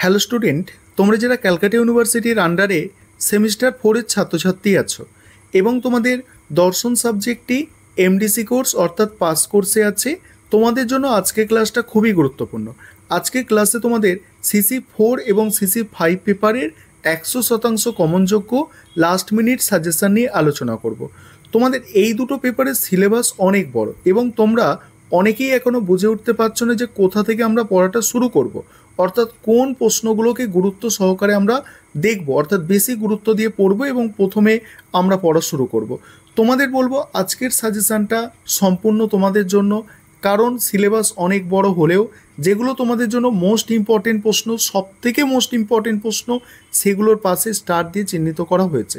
Hello student, তোমরা যারা ক্যালকাটা ইউনিভার্সিটির আন্ডারে সেমিস্টার 4-এর ছাত্রছাত্রী আছো এবং তোমাদের দর্শন সাবজেক্টটি এমডিসি কোর্স অর্থাৎ পাস কোর্সে আছে, তোমাদের জন্য আজকের ক্লাসটা খুবই গুরুত্বপূর্ণ। আজকের ক্লাসে তোমাদের সিসি 4 এবং সিসি 5 পেপারের 100% কমনযোগ্য লাস্ট মিনিট সাজেশন নিয়ে আলোচনা করব। তোমাদের এই দুটো পেপারের সিলেবাস অনেক বড় এবং তোমরা অনেকেই এখনও বুঝে উঠতে পারছো না যে কোথা থেকে আমরা পড়াটা শুরু করব, অর্থাৎ কোন প্রশ্নগুলোকে গুরুত্ব সহকারে আমরা দেখব, অর্থাৎ বেশি গুরুত্ব দিয়ে পড়বো এবং প্রথমে আমরা পড়া শুরু করব। তোমাদের বলবো আজকের সাজেশানটা সম্পূর্ণ তোমাদের জন্য, কারণ সিলেবাস অনেক বড় হলেও যেগুলো তোমাদের জন্য মোস্ট ইম্পর্টেন্ট প্রশ্ন, সবথেকে মোস্ট ইম্পর্টেন্ট প্রশ্ন, সেগুলোর পাশে স্টার দিয়ে চিহ্নিত করা হয়েছে।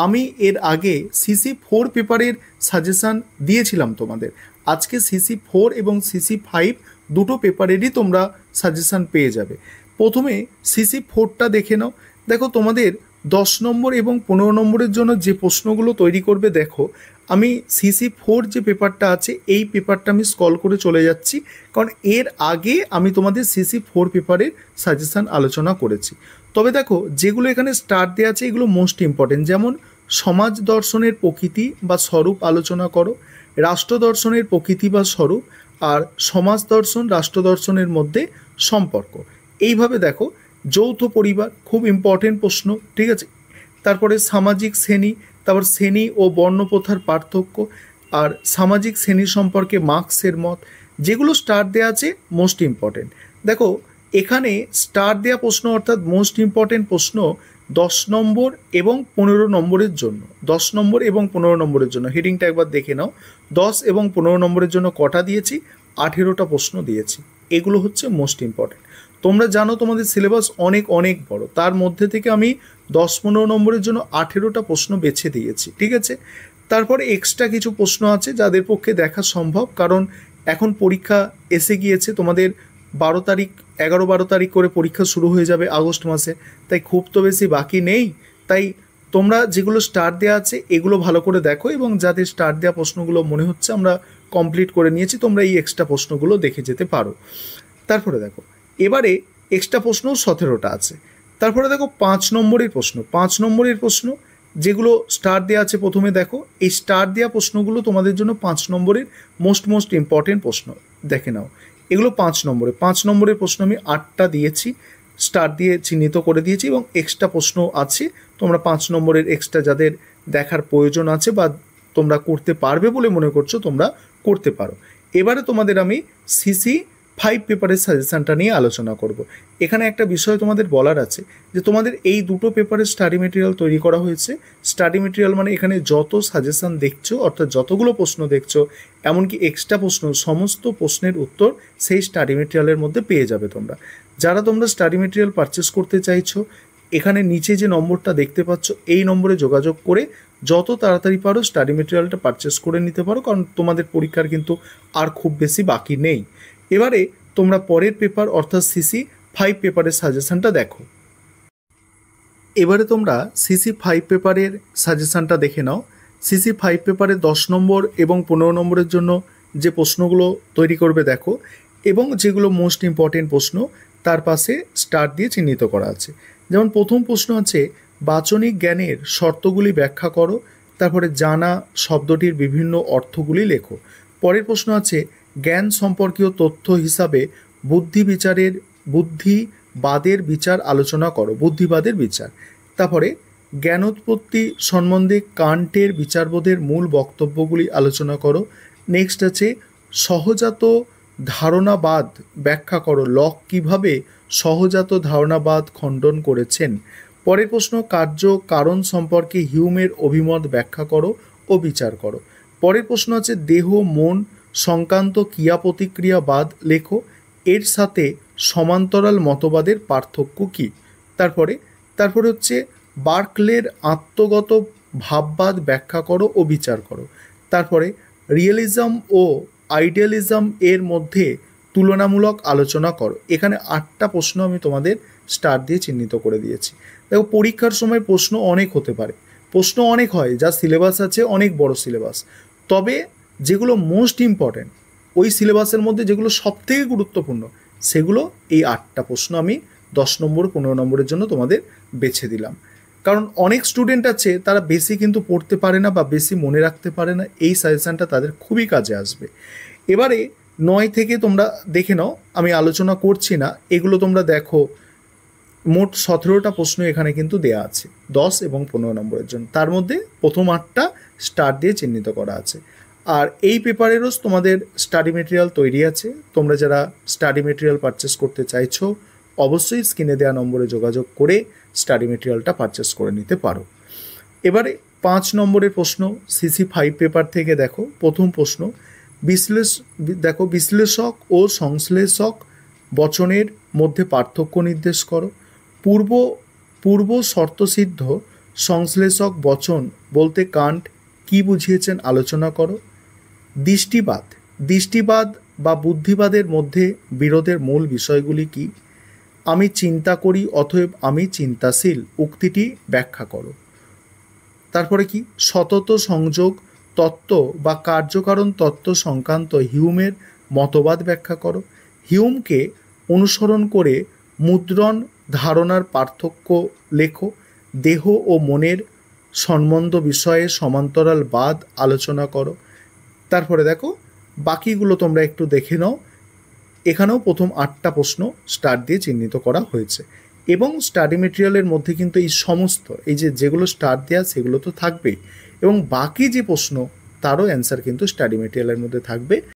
আমি এর আগে সিসি 4 পেপারের সাজেশান দিয়েছিলাম তোমাদের। আজকে সিসি 4 এবং সিসি 5 দুটো পেপারেরই তোমরা সাজেশান পেয়ে যাবে। প্রথমে সিসি 4টা দেখে নাও। দেখো, তোমাদের 10 নম্বর এবং 15 নম্বরের জন্য যে প্রশ্নগুলো তৈরি করবে, দেখো আমি সিসি 4 যে পেপারটা আছে এই পেপারটা আমি স্ক্রল করে চলে যাচ্ছি, কারণ এর আগে আমি তোমাদের সিসি 4 পেপারের সাজেশান আলোচনা করেছি। তবে দেখো, যেগুলো এখানে স্টার দেওয়া আছে এগুলো মোস্ট ইম্পর্টেন্ট, যেমন সমাজ দর্শনের প্রকৃতি বা স্বরূপ আলোচনা করো, রাষ্ট্র দর্শনের প্রকৃতি বা স্বরূপ, আর সমাজ দর্শন রাষ্ট্র দর্শনের মধ্যে সম্পর্ক। এইভাবে দেখো, যৌথ পরিবার খুব ইম্পর্টেন্ট প্রশ্ন, ঠিক আছে। তারপরে সামাজিক শ্রেণী, তারপর শ্রেণী ও বর্ণপ্রথার পার্থক্য, আর সামাজিক শ্রেণী সম্পর্কে মার্কসের মত, যেগুলো স্টার দেওয়া আছে মোস্ট ইম্পর্টেন্ট। দেখো, এখানে স্টার দেওয়া প্রশ্ন অর্থাৎ মোস্ট ইম্পর্টেন্ট প্রশ্ন 10 নম্বর এবং 15 নম্বরের জন্য, 10 নম্বর এবং 15 নম্বরের জন্য হেডিংটা একবার দেখে নাও। 10 এবং 15 নম্বরের জন্য কটা দিয়েছি? 18টা প্রশ্ন দিয়েছি। এগুলো হচ্ছে মোস্ট ইম্পর্টেন্ট। তোমরা জানো তোমাদের সিলেবাস অনেক অনেক বড়, তার মধ্যে থেকে আমি 10-15 নম্বরের জন্য 18টা প্রশ্ন বেছে দিয়েছি, ঠিক আছে। তারপরে এক্সট্রা কিছু প্রশ্ন আছে যাদের পক্ষে দেখা সম্ভব, কারণ এখন পরীক্ষা এসে গিয়েছে, তোমাদের 12 তারিখ 11-12 তারিখ করে পরীক্ষা শুরু হয়ে যাবে আগস্ট মাসে, তাই খুব তো বেশি বাকি নেই। তাই তোমরা যেগুলো স্টার দেওয়া আছে এগুলো ভালো করে দেখো, এবং যাদের স্টার দেওয়া প্রশ্নগুলো মনে হচ্ছে আমরা কমপ্লিট করে নিয়েছি, তোমরা এই এক্সট্রা প্রশ্নগুলো দেখে যেতে পারো। তারপরে দেখো, এবারে এক্সট্রা প্রশ্ন 17টা আছে। তারপরে দেখো 5 নম্বরের প্রশ্ন, 5 নম্বরের প্রশ্ন যেগুলো স্টার দেওয়া আছে, প্রথমে দেখো এই স্টার দেওয়া প্রশ্নগুলো তোমাদের জন্য 5 নম্বরের মোস্ট ইম্পর্টেন্ট প্রশ্ন, দেখে নাও। এগুলো 5 নম্বরের প্রশ্ন আমি 8টা দিয়েছি, স্টার দিয়ে চিহ্নিত করে দিয়েছি, এবং এক্সট্রা প্রশ্ন আছে। তোমরা 5 নম্বরের এক্সট্রা যাদের দেখার প্রয়োজন আছে বা তোমরা করতে পারবে বলে মনে করছো, তোমরা করতে পারো। এবারে তোমাদের আমি সিসি 5 পেপারের সাজেশানটা নিয়ে আলোচনা করব। এখানে একটা বিষয় তোমাদের বলার আছে যে তোমাদের এই দুটো পেপারের স্টাডি মেটেরিয়াল তৈরি করা হয়েছে। স্টাডি মেটেরিয়াল মানে এখানে যত সাজেশান দেখছো, অর্থাৎ যতগুলো প্রশ্ন দেখছো, এমনকি এক্সট্রা প্রশ্ন, সমস্ত প্রশ্নের উত্তর সেই স্টাডি মেটেরিয়ালের মধ্যে পেয়ে যাবে তোমরা। যারা তোমরা স্টাডি মেটেরিয়াল পারচেস করতে চাইছো, এখানে নিচে যে নম্বরটা দেখতে পাচ্ছ এই নম্বরে যোগাযোগ করে যত তাড়াতাড়ি পারো স্টাডি মেটেরিয়ালটা পারচেস করে নিতে পারো, কারণ তোমাদের পরীক্ষার কিন্তু আর খুব বেশি বাকি নেই। এবারে তোমরা পরের পেপার অর্থাৎ সিসি 5 পেপারের সাজেশানটা দেখো। এবারে তোমরা সিসি 5 পেপারের সাজেশানটা দেখে নাও। সিসি 5 পেপারে 10 নম্বর এবং 15 নম্বরের জন্য যে প্রশ্নগুলো তৈরি করবে দেখো, এবং যেগুলো মোস্ট ইম্পর্টেন্ট প্রশ্ন তার পাশে স্টার দিয়ে চিহ্নিত করা আছে। যেমন প্রথম প্রশ্ন আছে, বাচনিক জ্ঞানের শর্তগুলি ব্যাখ্যা করো, তারপরে জানা শব্দটির বিভিন্ন অর্থগুলি লেখো। পরের প্রশ্ন আছে, জ্ঞান সম্পর্কীয় তথ্য হিসাবে বুদ্ধিবাদের বিচার আলোচনা করো, বুদ্ধিবাদের বিচার। তারপরে জ্ঞানোৎপত্তি সম্বন্ধে কান্টের বিচারবোধের মূল বক্তব্যগুলি আলোচনা করো। নেক্সট আছে, সহজাত ধারণাবাদ ব্যাখ্যা করো, লক কীভাবে সহজাত ধারণাবাদ খণ্ডন করেছেন। পরের প্রশ্ন, কার্য কারণ সম্পর্কে হিউমের অভিমত ব্যাখ্যা করো ও বিচার করো। পরের প্রশ্ন আছে, দেহ মন সংক্রান্ত ক্রিয়া প্রতিক্রিয়াবাদ লেখো, এর সাথে সমান্তরাল মতবাদের পার্থক্য কী। তারপরে হচ্ছে বার্কলের আত্মগত ভাববাদ ব্যাখ্যা করো ও বিচার করো। তারপরে রিয়েলিজম ও আইডিয়ালিজম এর মধ্যে তুলনামূলক আলোচনা করো। এখানে 8টা প্রশ্ন আমি তোমাদের স্টার দিয়ে চিহ্নিত করে দিয়েছি। দেখো, পরীক্ষার সময় প্রশ্ন অনেক হতে পারে, প্রশ্ন অনেক হয়, যা সিলেবাস আছে অনেক বড় সিলেবাস। তবে যেগুলো মোস্ট ইম্পর্ট্যান্ট, ওই সিলেবাসের মধ্যে যেগুলো সবথেকে গুরুত্বপূর্ণ, সেগুলো এই 8টা প্রশ্ন আমি 10 নম্বর 15 নম্বরের জন্য তোমাদের বেছে দিলাম। কারণ অনেক স্টুডেন্ট আছে তারা বেশি কিন্তু পড়তে পারে না বা বেশি মনে রাখতে পারে না, এই সাজেশানটা তাদের খুবই কাজে আসবে। এবারে 9 থেকে তোমরা দেখে নাও, আমি আলোচনা করছি না, এগুলো তোমরা দেখো। মোট 17টা প্রশ্ন এখানে কিন্তু দেয়া আছে 10 এবং 15 নম্বরের জন্য। তার মধ্যে প্রথম 8টা স্টার দিয়ে চিহ্নিত করা আছে। আর এই পেপারেরও তোমাদের স্টাডি মেটেরিয়াল তৈরি আছে। তোমরা যারা স্টাডি মেটেরিয়াল পারচেস করতে চাইছো অবশ্যই স্ক্রিনে দেওয়া নম্বরে যোগাযোগ করে স্টাডি মেটেরিয়ালটা পারচেস করে নিতে পারো। এবারে 5 নম্বরের প্রশ্ন CC5 পেপার থেকে দেখো, প্রথম প্রশ্ন বিশ্লেষক ও সংশ্লেষক বচনের মধ্যে পার্থক্য নির্দেশ করো। পূর্ব শর্তসিদ্ধ সংশ্লেষক বচন বলতে কান্ট কি বুঝিয়েছেন আলোচনা করো। দৃষ্টিবাদ বা বুদ্ধিবাদের মধ্যে বিরোধের মূল বিষয়গুলি কি। আমি চিন্তা করি অতএব আমি চিন্তাশীল উক্তিটি ব্যাখ্যা করো। তারপরে কি সতত সংযোগ তত্ত্ব বা কার্যকারণ তত্ত্ব সংক্রান্ত হিউমের মতবাদ ব্যাখ্যা করো। হিউমকে অনুসরণ করে মুদ্রণ ধারণার পার্থক্য লেখো। দেহ ও মনের সম্বন্ধ বিষয়ে সমান্তরাল বাদ আলোচনা করো। তারপরে দেখো বাকিগুলো তোমরা একটু দেখে নাও। এখানেও প্রথম 8টা প্রশ্ন স্টার দিয়ে চিহ্নিত করা হয়েছে এবং স্টাডি মেটেরিয়ালের মধ্যে কিন্তু এই সমস্ত যেগুলো স্টার দেওয়া সেগুলো তো থাকবেই এবং বাকি যে প্রশ্ন তারও অ্যান্সার কিন্তু স্টাডি মেটেরিয়ালের মধ্যে থাকবে।